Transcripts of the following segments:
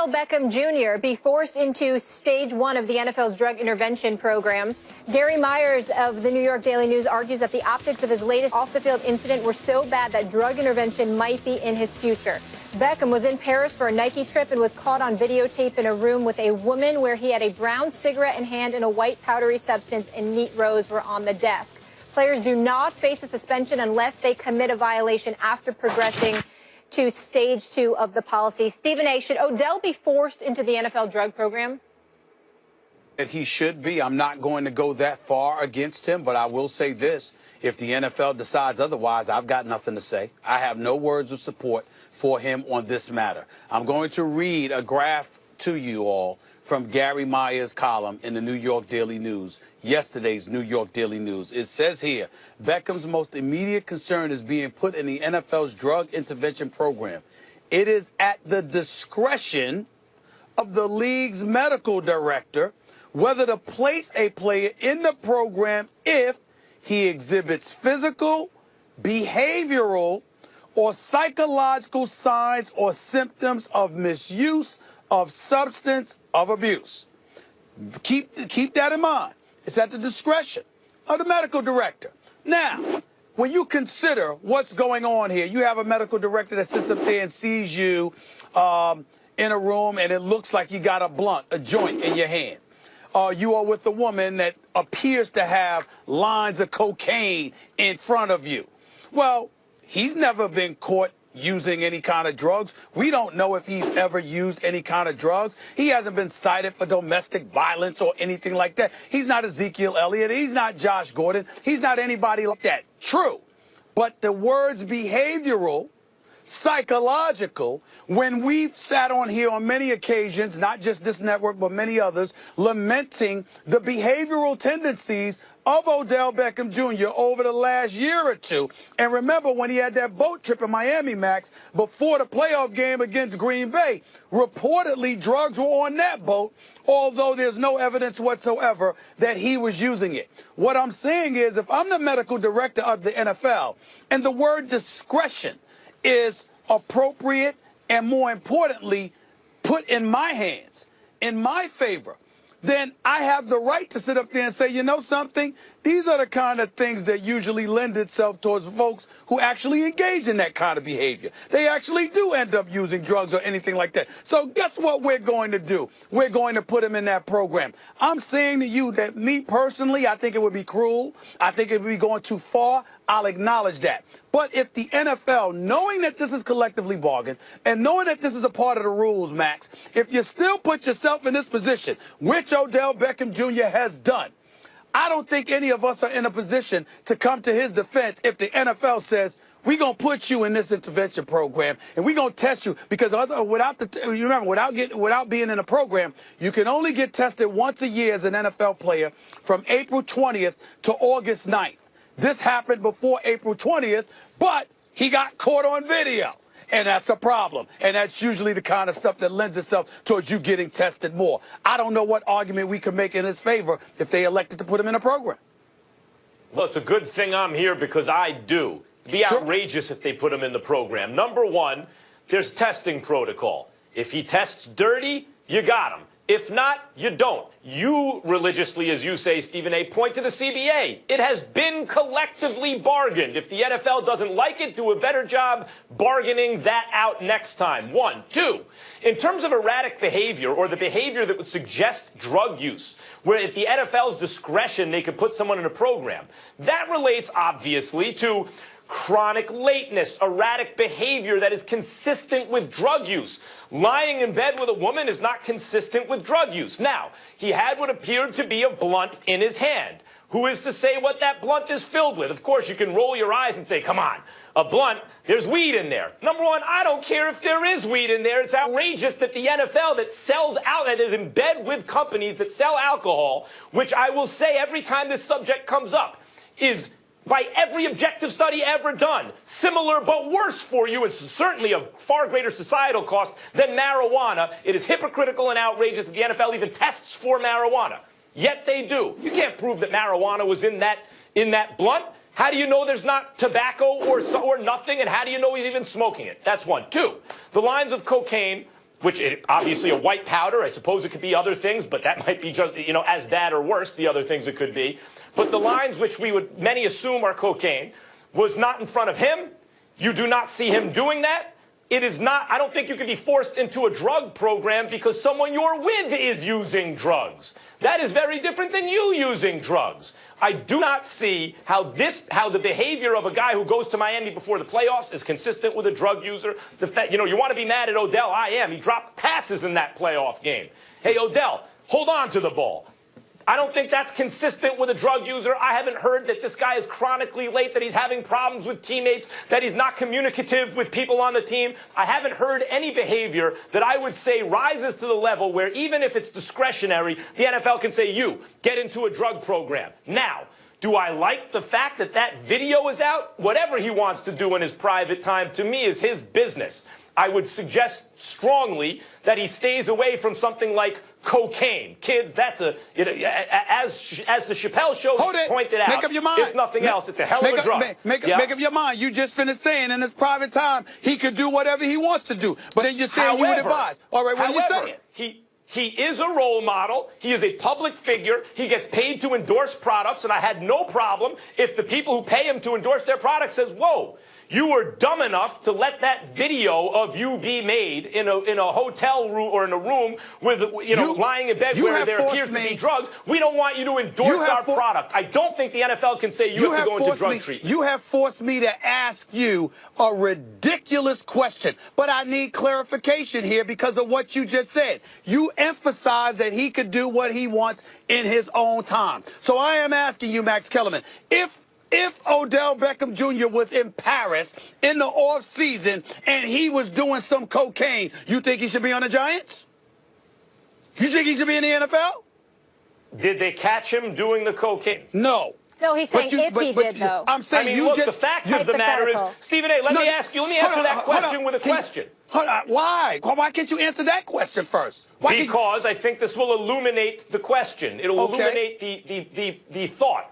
Odell Beckham Jr. be forced into stage 1 of the NFL's drug intervention program. Gary Myers of the New York Daily News argues that the optics of his latest off-the-field incident were so bad that drug intervention might be in his future. Beckham was in Paris for a Nike trip and was caught on videotape in a room with a woman where he had a brown cigarette in hand and a white powdery substance in neat rows were on the desk. Players do not face a suspension unless they commit a violation after progressing to stage 2 of the policy. Stephen A., should Odell be forced into the NFL drug program? That he should be. I'm not going to go that far against him, but I will say this. If the NFL decides otherwise, I've got nothing to say. I have no words of support for him on this matter. I'm going to read a graph to you all from Gary Myers' column in the New York Daily News, yesterday's New York Daily News. It says here, Beckham's most immediate concern is being put in the NFL's drug intervention program. It is at the discretion of the league's medical director whether to place a player in the program if he exhibits physical, behavioral, or psychological signs or symptoms of misuse of substance of abuse. Keep that in mind. It's at the discretion of the medical director. Now, when you consider what's going on here, you have a medical director that sits up there and sees you in a room and it looks like you got a blunt, a joint in your hand. You are with a woman that appears to have lines of cocaine in front of you. Well, he's never been caught using any kind of drugs. We don't know if he's ever used any kind of drugs. He hasn't been cited for domestic violence or anything like that. He's not Ezekiel Elliott. He's not Josh Gordon. He's not anybody like that. True. But the words behavioral, psychological, when we've sat on here on many occasions, not just this network, but many others, lamenting the behavioral tendencies of Odell Beckham Jr. over the last year or two. And remember when he had that boat trip in Miami, Max, before the playoff game against Green Bay, reportedly drugs were on that boat, although there's no evidence whatsoever that he was using it. What I'm saying is, if I'm the medical director of the NFL and the word discretion is appropriate and, more importantly, put in my hands, in my favor, then I have the right to sit up there and say, you know something? These are the kind of things that usually lend itself towards folks who actually engage in that kind of behavior. They actually do end up using drugs or anything like that. So guess what we're going to do? We're going to put them in that program. I'm saying to you that me personally, I think it would be cruel. I think it would be going too far. I'll acknowledge that. But if the NFL, knowing that this is collectively bargained and knowing that this is a part of the rules, Max, if you still put yourself in this position, which Odell Beckham Jr. has done, I don't think any of us are in a position to come to his defense if the NFL says, we're going to put you in this intervention program and we're going to test you because without being in a program, you can only get tested once a year as an NFL player from April 20th to August 9th. This happened before April 20th, but he got caught on video. And that's a problem. And that's usually the kind of stuff that lends itself towards you getting tested more. I don't know what argument we could make in his favor if they elected to put him in a program. Well, it's a good thing I'm here because I do. It'd be outrageous if they put him in the program. Number one, there's testing protocol. If he tests dirty, you got him. If not, you don't. You religiously, as you say, Stephen A., point to the CBA. It has been collectively bargained. If the NFL doesn't like it, do a better job bargaining that out next time. 1. 2, in terms of erratic behavior or the behavior that would suggest drug use, where at the NFL's discretion they could put someone in a program, that relates obviously to chronic lateness, erratic behavior that is consistent with drug use. Lying in bed with a woman is not consistent with drug use. Now, he had what appeared to be a blunt in his hand. Who is to say what that blunt is filled with? Of course, you can roll your eyes and say, come on, a blunt, there's weed in there. Number one, I don't care if there is weed in there. It's outrageous that the NFL that sells out, that is in bed with companies that sell alcohol, which I will say every time this subject comes up, is by every objective study ever done, similar but worse for you, and certainly a far greater societal cost than marijuana. It is hypocritical and outrageous that the NFL even tests for marijuana. Yet they do. You can't prove that marijuana was in that blunt. How do you know there's not tobacco or nothing? And how do you know he's even smoking it? That's 1. 2, the lines of cocaine which obviously a white powder, I suppose it could be other things, but that might be just, as bad or worse, the other things it could be. But the lines which many assume are cocaine was not in front of him. You do not see him doing that. It is not, I don't think you can be forced into a drug program because someone you're with is using drugs. That is very different than you using drugs. I do not see how the behavior of a guy who goes to Miami before the playoffs is consistent with a drug user. You want to be mad at Odell? I am. He dropped passes in that playoff game. Hey, Odell, hold on to the ball. I don't think that's consistent with a drug user. I haven't heard that this guy is chronically late, that he's having problems with teammates, that he's not communicative with people on the team. I haven't heard any behavior that I would say rises to the level where even if it's discretionary, the NFL can say, you, get into a drug program. Now, do I like the fact that that video is out? Whatever he wants to do in his private time, to me, is his business. I would suggest strongly that he stays away from something like cocaine. Kids, that's as the Chappelle Show pointed out, make up your mind. If nothing else, it's a hell of a drug. Make up your mind. You just finished saying in his private time he could do whatever he wants to do. But then you're saying you would advise. All right, what are you saying? He is a role model. He is a public figure. He gets paid to endorse products, and I had no problem if the people who pay him to endorse their products says, whoa, you were dumb enough to let that video of you be made in a hotel room or in a room with, lying in bed where there appears to be drugs. We don't want you to endorse our product. I don't think the NFL can say you have to go into drug treatment. You have forced me to ask you a ridiculous question, but I need clarification here because of what you just said. You emphasized that he could do what he wants in his own time. So I am asking you, Max Kellerman, if Odell Beckham Jr. was in Paris in the off season and he was doing some cocaine, you think he should be on the Giants? You think he should be in the NFL? Did they catch him doing the cocaine? No. No, he's saying if he did, though. I'm saying the fact of the matter is, Stephen A., let me answer that question with a question. Hold on. Why? Why can't you answer that question first? Because I think this will illuminate the question. It'll illuminate the thought.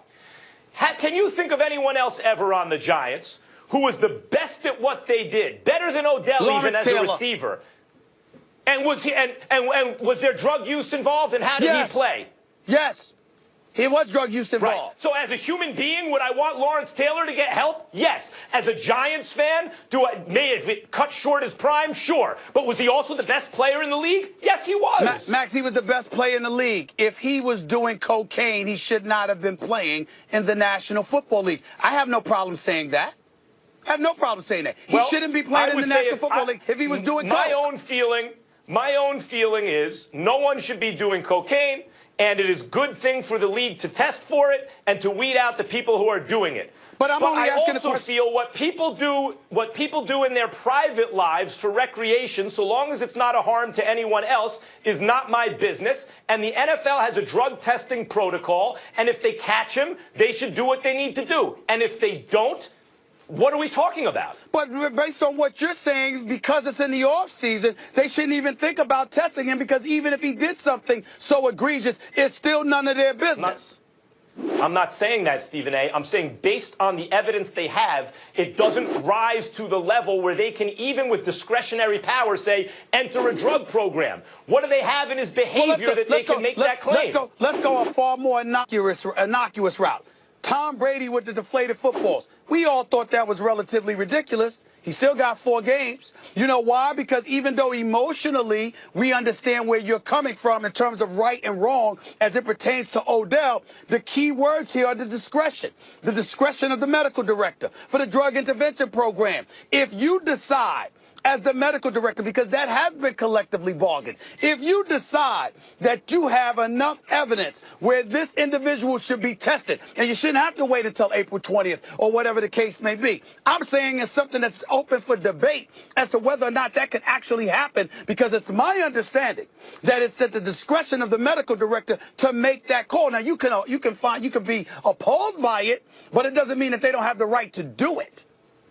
Can you think of anyone else ever on the Giants who was the best at what they did, better than Odell even as a receiver? And was there drug use involved? And how did he play? Yes. He was drug use involved. Right. So as a human being, would I want Lawrence Taylor to get help? Yes. As a Giants fan, may it cut short his prime? Sure. But was he also the best player in the league? Yes, he was. Max, he was the best player in the league. If he was doing cocaine, he should not have been playing in the National Football League. I have no problem saying that. I have no problem saying that. He shouldn't be playing in the National Football League if he was doing coke. My own feeling is no one should be doing cocaine. And it is a good thing for the league to test for it and to weed out the people who are doing it. But I also feel what people do in their private lives for recreation, so long as it's not a harm to anyone else, is not my business. And the NFL has a drug testing protocol. And if they catch him, they should do what they need to do. And if they don't, what are we talking about? But based on what you're saying, because it's in the offseason, they shouldn't even think about testing him because even if he did something so egregious, it's still none of their business. I'm not saying that, Stephen A. I'm saying based on the evidence they have, it doesn't rise to the level where they can, even with discretionary power, say, enter a drug program. What do they have in his behavior that they can make that claim? Let's go a far more innocuous route. Tom Brady with the deflated footballs. We all thought that was relatively ridiculous. He still got 4 games. You know why? Because even though emotionally we understand where you're coming from in terms of right and wrong as it pertains to Odell, the key words here are the discretion of the medical director for the drug intervention program. If you decide as the medical director, because that has been collectively bargained, if you decide that you have enough evidence where this individual should be tested, and you shouldn't have to wait until April 20th or whatever the case may be. I'm saying it's something that's open for debate as to whether or not that could actually happen, because it's my understanding that it's at the discretion of the medical director to make that call. Now, you can be appalled by it, but it doesn't mean that they don't have the right to do it.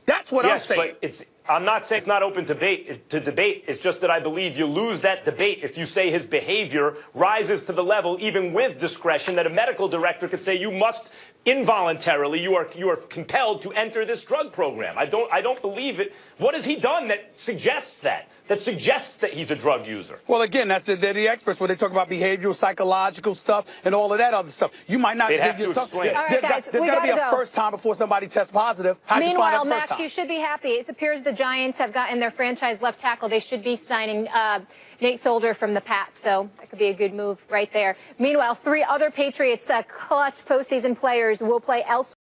That's what I'm saying. But I'm not saying it's not open to debate. It's just that I believe you lose that debate if you say his behavior rises to the level, even with discretion, that a medical director could say you must involuntarily, you are compelled to enter this drug program. I don't believe it. What has he done that suggests that? That suggests that he's a drug user? Well, again, they're the experts when they talk about behavioral, psychological stuff, and all of that other stuff. You might not. They'd have to explain. All right, guys, there's got to be a first time before somebody tests positive. Meanwhile, Max, you should be happy. It appears the Giants have gotten their franchise left tackle. They should be signing Nate Solder from the Pats, so that could be a good move right there. Meanwhile, 3 other Patriots clutch postseason players will play elsewhere.